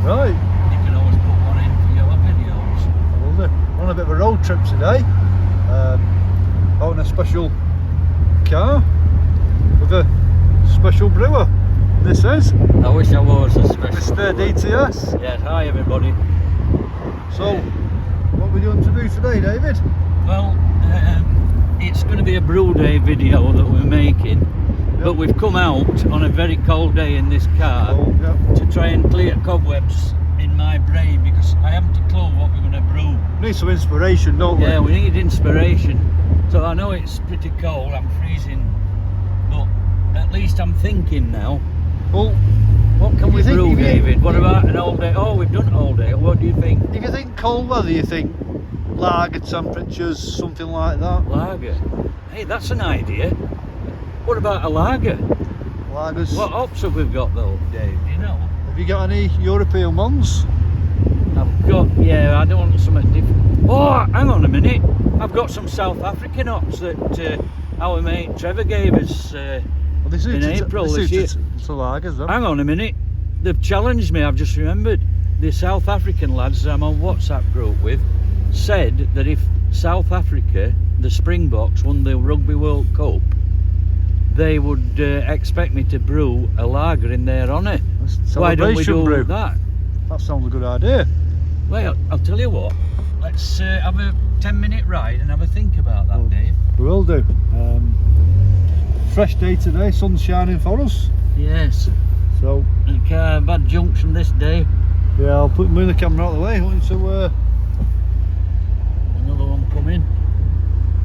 Right. You can always put one in for your videos. I will do. We're on a bit of a road trip today. Out in a special car with a special brewer. This is I wish I was a special Mr. DTS. Yes, hi everybody. So, what are we going to do today, David? Well, it's going to be a brew day video that we're making, but we've come out on a very cold day in this car to try and clear cobwebs in my brain because I haven't a clue what we're going to brew. Need some inspiration, don't we? Yeah, we need inspiration. So I know it's pretty cold, I'm freezing, but at least I'm thinking now. Well, what can we brew, David? What about an all day? Oh, we've done all day. What do you think? If you think cold weather, you think lager temperatures, something like that. Lager. Hey, that's an idea. What about a lager? Lagers. What hops have we got though, Dave? Do you know? Have you got any European ones? I've got, yeah, I don't want something different. Oh, hang on a minute. I've got some South African hops that our mate Trevor gave us in April this year. It's a lagers, though. Hang on a minute. They've challenged me, I've just remembered. The South African lads I'm on WhatsApp group with said that if South Africa, the Springboks, won the Rugby World Cup, they would expect me to brew a lager in their honour. Why don't we do that? That sounds a good idea. Well, I'll tell you what, let's have a 10-minute ride and have a think about that, Dave. We will do. Fresh day today, sun's shining for us. Yes. So. And bad junction this day. Yeah, I'll move the camera out of the way. Another one coming.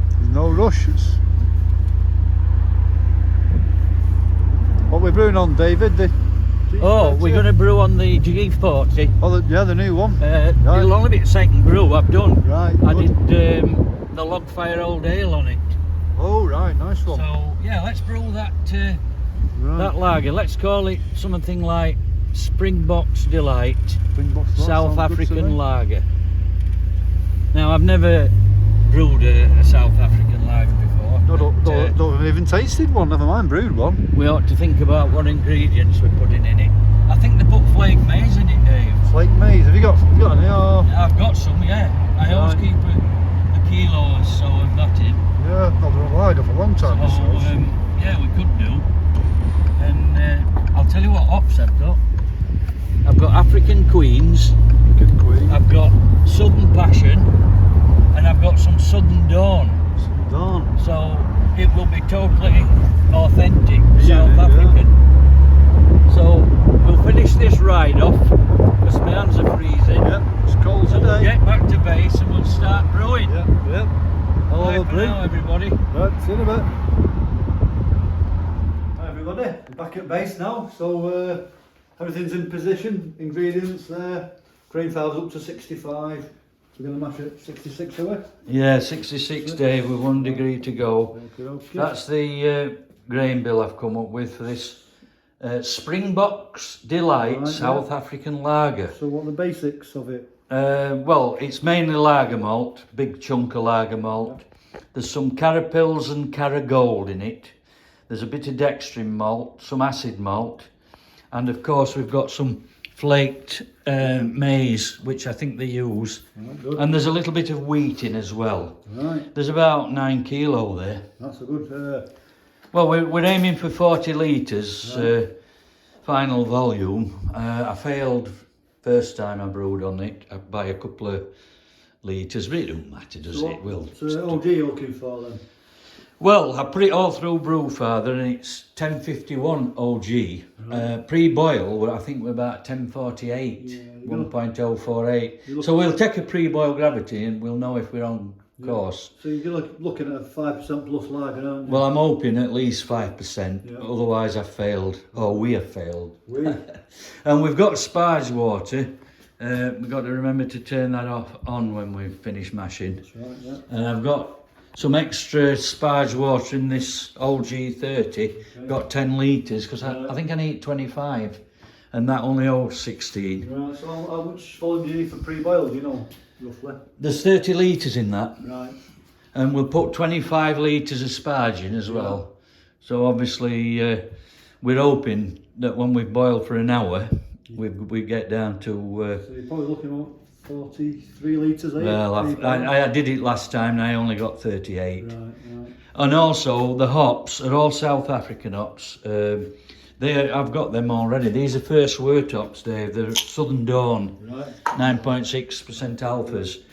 There's no rush. What we're brewing on, David? Oh, we're going to brew on the G40. Oh, yeah, the new one. Right. It'll only be the second brew I've done. Right. I did the log fire old ale on it. Oh, right, nice one. So yeah, let's brew that that lager. Let's call it something like Springboks Delight South African lager. Now I've never brewed a South African lager before. No, don't even tasted one. Never mind brewed one. We ought to think about what ingredients we're putting in it. I think they put flake maize in it, Dave. Flake maize. Have you got any? Or? I've got some. Yeah. I always keep a kilo or so of that in. Yeah, not done a lager for a long time. So, yeah, we could do. And I'll tell you what hops I've got. I've got African Queens. I've got Southern Passion, and I've got some Southern Dawn. So it will be totally authentic South African. So we'll finish this ride off because my hands are freezing. Yeah, it's cold today. We'll get back to base and we'll start brewing. Yeah. Bye for now, everybody. Right, see you in a bit. Hi everybody, we're back at base now. So everything's in position. Ingredients there. Grain file's up to 65. We're going to mash it 66 away. Yeah, 66, Dave, with 1 degree to go. Okay. That's the grain bill I've come up with for this Springboks Delight South African lager. So what are the basics of it? Well, it's mainly lager malt, big chunk of lager malt. There's some carapils and Caragold in it. There's a bit of dextrin malt, some acid malt, and of course we've got some flaked maize, which I think they use, and there's a little bit of wheat in as well. Right. There's about 9 kilo there. That's a good. Well, we're aiming for 40 litres final volume. I failed first time I brewed on it by a couple of litres, but it don't matter, does it? So OG you're looking for then? Well, I put it all through Brewfather and it's 1051 OG. Pre-boil, I think we're about 1048, 1.048. So we'll take a pre-boil gravity and we'll know if we're on course. So you're looking at a 5% plus lager, aren't you? Well, I'm hoping at least 5%, otherwise I've failed, or we have failed. And we've got sparge water. We've got to remember to turn that on when we finish mashing. That's right, yeah. And I've got some extra sparge water in this old G30, got 10 litres, because I think I need 25, and that only holds 16. Right, so how much volume do you need for pre-boil, do you know, roughly? There's 30 litres in that. Right. And we'll put 25 litres of sparge in as well. So obviously we're hoping that when we've boiled for an hour, we get down to. So you're probably looking at 43 litres, are you? Well, I did it last time and I only got 38. Right. And also the hops are all South African hops. I've got them already. These are first wort hops, Dave. They're Southern Dawn, Right. 9.6% alphas.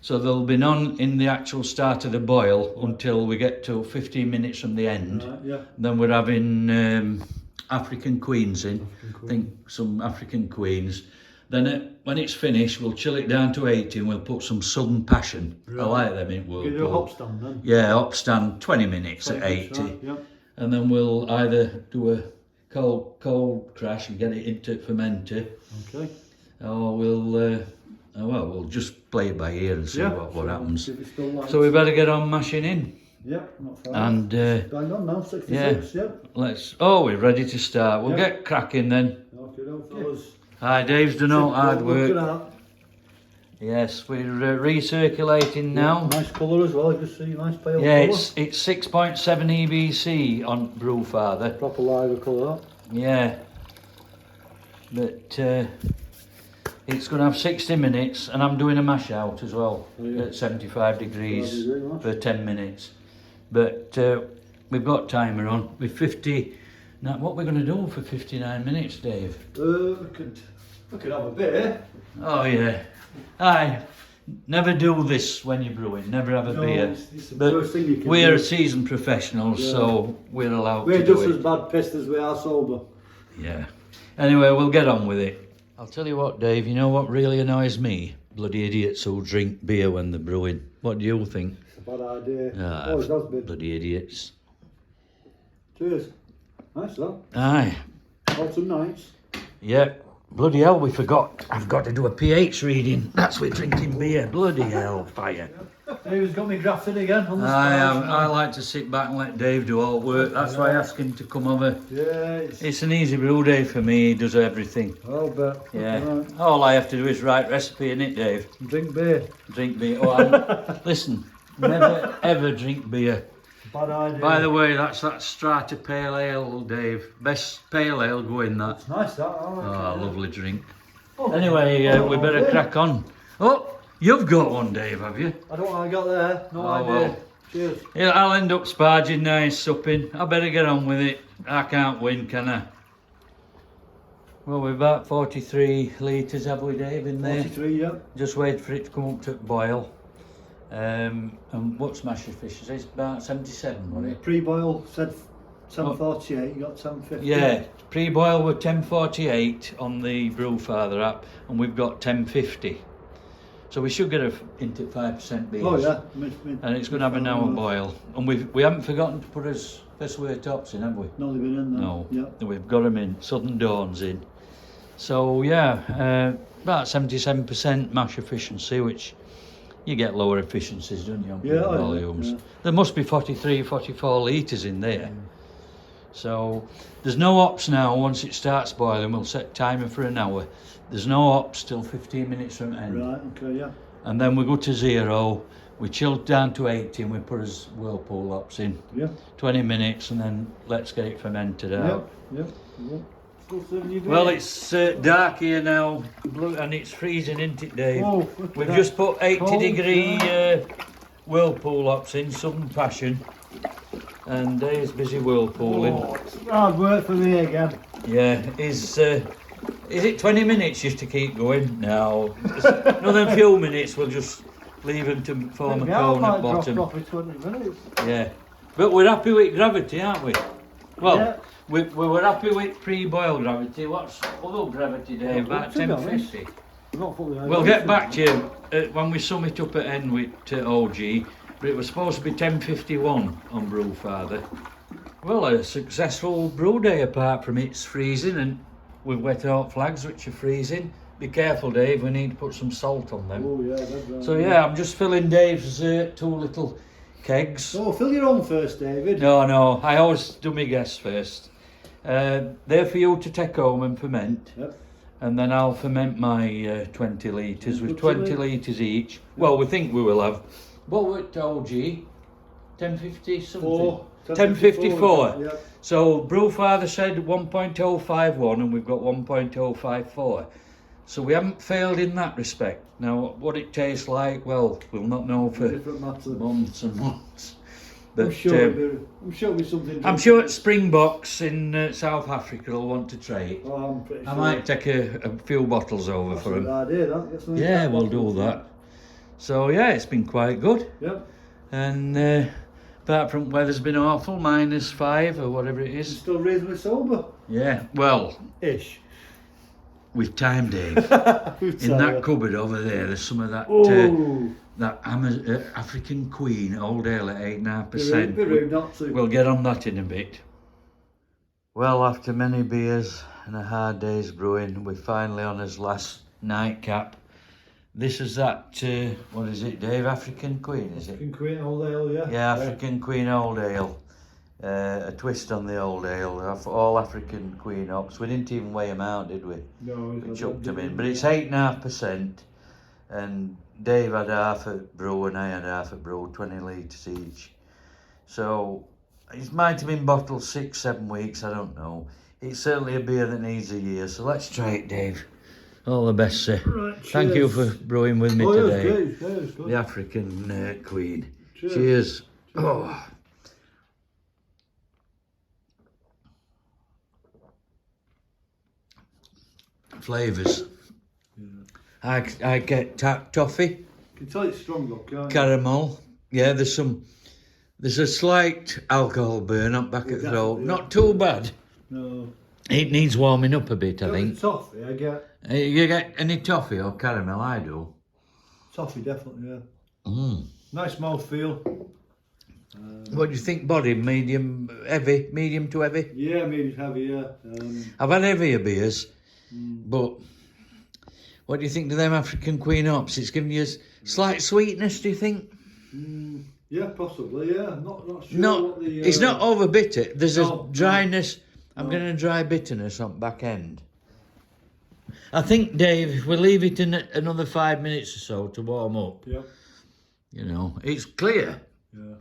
So there'll be none in the actual start of the boil until we get to 15 minutes from the end. Right, yeah. Then we're having African Queens in. I think some African Queens. Then when it's finished, we'll chill it down to 80 and we'll put some Southern Passion. Right. I like them in Whirlpool. You do a hop stand then? Yeah, hop stand 20 minutes 20 at 80. minutes, right, yeah. And then we'll either do a cold crash and get it into fermenter. Okay. Or we'll just play it by ear and see what happens. If it's still light. So we better get on mashing in. Yeah, not far. And Bang on now, 66, yeah. we're ready to start. We'll get cracking then. Okay. Hi, Dave's done all hard Look at work. that. Yes, we're recirculating now. Nice colour as well, you can see, nice pale colour. Yeah, it's 6.7 EBC on Brewfather. Proper live colour, that. Yeah, but it's going to have 60 minutes and I'm doing a mash out as well at 75 degrees for 10 minutes. But we've got timer on with 50. Now, what we're going to do for 59 minutes, Dave? We could have a beer. Oh yeah, aye. Never do this when you're brewing. Never have a beer. It's the But first thing you can we're do. seasoned professionals, so we're allowed We're to do just it. as bad pissed as we are sober. Yeah. Anyway, we'll get on with it. I'll tell you what, Dave, you know what really annoys me? Bloody idiots who drink beer when they're brewing. What do you think? It's a bad idea. Ah, Always has been. bloody idiots. Cheers. Nice that. Aye. Autumn nights. Yeah. Bloody hell, we forgot. I've got to do a pH reading. That's with drinking beer. Bloody hell, fire. Dave's got me grafted again on the I like to sit back and let Dave do all work. That's why I ask him to come over. Yeah, It's an easy brew day for me. He does everything. I'll bet. Yeah. Right. All I have to do is write recipe in it, Dave. Drink beer. Drink beer. Oh, listen, never ever drink beer. Bad idea. By the way, that's that Strata Pale Ale, Dave. Best pale ale going, that. It's nice that. I like Oh, it. lovely drink. Oh, Anyway, we better beer. crack on. Oh, you've got one, Dave, have you? I don't know what I got there. No Oh, idea. well. Cheers. Yeah, I'll end up sparging nice supping. I better get on with it. I can't win, can I? Well, we're about 43 litres, have we, Dave, in there? 43, yeah. Just wait for it to come up to boil. And what's mash efficiency? It's about 77, wasn't it? Pre-boil said 1048, you got 1050. Yeah, pre-boil were 1048 on the Brewfather app, and we've got 1050. So we should get into 5% beers. Oh yeah. And it's going to have an hour boil. And we haven't forgotten to put us first wort tops in, have we? No, they've been in there. No. Yeah. We've got them in. Southern Dawn's in. So yeah, about 77% mash efficiency, which you get lower efficiencies, don't you, on bigger volumes. Yeah. There must be 43, 44 litres in there. So there's no hops now. Once it starts boiling, we'll set timer for an hour. There's no hops till 15 minutes from end. Right, okay, yeah. And then we go to 0, we chill down to 80 and we put us Whirlpool hops in. Yeah. 20 minutes and then let's get it fermented out. Yeah. Well, it's dark here now, and it's freezing, isn't it, Dave? Oh, We've just put 80 cold, degree Whirlpool hops in, Southern Passion, and Dave's busy whirlpooling. Oh, it's hard work for me again. Yeah, is it 20 minutes just to keep going? No, another few minutes. We'll just leave them to form a cone at bottom. Drop it 20 minutes. Yeah, but we're happy with gravity, aren't we? Well, Yeah. we were happy with pre-boil gravity. What's other gravity, Dave? About To be honest, 1050. not fully We'll get back to you when we sum it up at end with OG, but it was supposed to be 1051 on Brewfather. Well, a successful brew day apart from it's freezing, and we've wet out flags which are freezing. Be careful, Dave, we need to put some salt on them. Oh yeah, that's right. So yeah, I'm just filling Dave's 2 little kegs. Oh, fill your own first, David. No, I always do my guess first. They're for you to take home and ferment. Yep. And then I'll ferment my 20 litres with Good 20 to litres each. Well, we think we will have. What were it, OG? 1050 something? 1054. Yeah. So Brewfather said 1.051 and we've got 1.054. So we haven't failed in that respect. Now what it tastes like, well, we'll not know for Different matter. months and months. But I'm sure it'll be something. I'm sure Springboks in South Africa will want to try it. Oh, I'm pretty I sure. might take a few bottles over That's for a them. good idea, that. Get some Yeah, of we'll that do bottle. that. So yeah, it's been quite good. Yep. And apart from weather's been awful, -5 or whatever it It's is. still reasonably sober. Yeah, well, Ish. with time, Dave. In that cupboard over there, there's some of that African Queen Old Ale at 8.5%. Be rude not to. We'll get on that in a bit. Well, after many beers and a hard day's brewing, we're finally on his last nightcap. This is that, what is it, Dave? African Queen, is it? African Queen Old Ale, yeah. Yeah, African Queen Old Ale. A twist on the Old Ale. All African Queen hops. We didn't even weigh them out, did we? No, We chucked them in. But it's 8.5%. And Dave had half a brew and I had half a brew, 20 litres each. So it might have been bottled 6-7 weeks, I don't know. It's certainly a beer that needs a year. So let's try it, Dave. All the best, sir. Right, Thank you for brewing with me today. Good. Yeah, it was good. The African Queen. Cheers. Cheers. Oh. Flavours. Yeah. I get toffee, You can tell it's strong though, can't you? caramel. Yeah, there's a slight alcohol burn up back at the throat. Definitely, Not too bad. No. It needs warming up a bit, I think. Toffee, I get. You get any toffee or caramel? I do. Toffee, definitely, yeah. Mm. Nice mouthfeel. What do you think, body? Medium, heavy? Medium to heavy? Yeah, medium heavy, yeah. I've had heavier beers, but what do you think to them African Queen hops? It's giving you a slight sweetness, do you think? Yeah, possibly, yeah. Not sure No, what the... it's not over bitter. There's no, a dryness. no. I'm getting a dry bitterness on back end. I think, Dave, if we leave it in another 5 minutes or so to warm up, Yeah, you know, it's clear. yeah.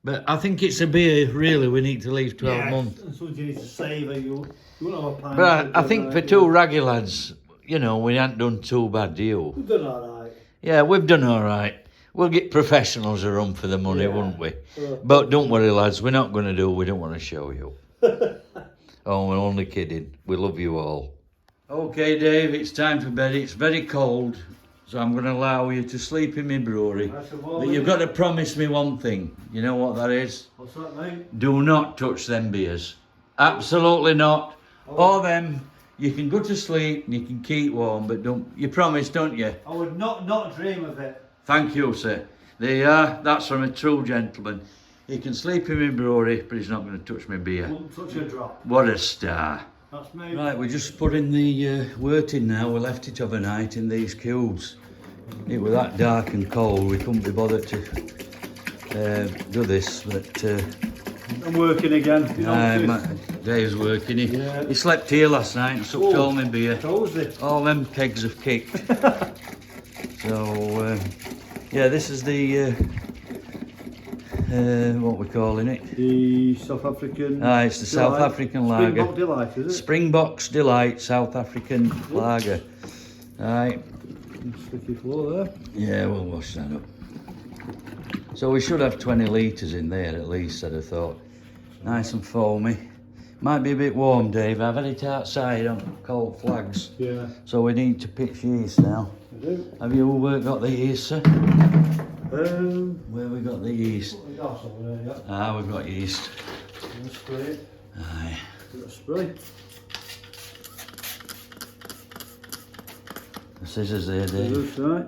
But I think it's a beer, really, we need to leave 12 Yeah, months. and something you need to savour. You won't have a pint. But I think for two raggy lads, you know, we ain't done too bad, do you? We've done alright. Yeah, we've done all right. We'll get professionals a run for the money, Yeah. won't we? But don't worry, lads, we're not going to do what we don't want to show you. Oh, we're only kidding. We love you all. Okay, Dave, it's time for bed. It's very cold, so I'm going to allow you to sleep in my brewery. Nice and But warm, you've isn't got to promise me one thing. You know what that is? What's that, mate? Do not touch them beers. Absolutely not. Or them. You can go to sleep and you can keep warm, but don't. You promise, don't you? I would not dream of it. Thank you, sir. There you are. That's from a true gentleman. He can sleep in my brewery, but he's not going to touch my beer. Wouldn't touch a drop. What a star. That's me. Right, we're just putting the wort in now. We left it overnight in these cubes. It was that dark and cold, we couldn't be bothered to do this, but I'm working again. You know, Dave's working. Yeah. He slept here last night and sucked all my beer. cozy. All them kegs have kicked. So, yeah, this is the, what we're calling it. The South African... It's the South Delight. African lager. Springbok Delight, is it? Springboks Delight South African lager. Right. Sticky floor there. Yeah, we'll wash that up. So we should have 20 litres in there at least, I'd have thought. Nice and foamy. Might be a bit warm, Dave. I've had it outside on cold flags. Yeah. So we need to pitch yeast now. I do. Have you got the yeast, sir? Where we got the yeast? Put the gas over there, yeah. We've got yeast. And spray it. Aye. Bit of spray. The scissors there, Dave. That's right.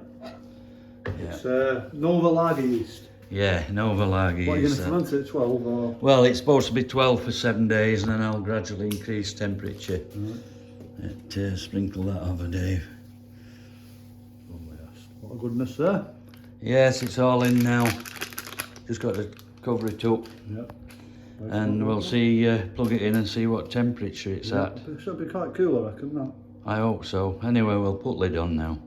Yeah. It's Nova Lager yeast. Yeah, Nova lager What, are you going yeast. to ferment it at 12 or...? Well, it's supposed to be 12 for 7 days, and then I'll gradually increase temperature. Sprinkle that over, Dave. Oh yes. What a goodness there. Yes, it's all in now. Just got to cover it up, Yep. and we'll see. Plug it in and see what temperature it's at. It should be quite cool, I reckon, that. I hope so. Anyway, we'll put lid on now.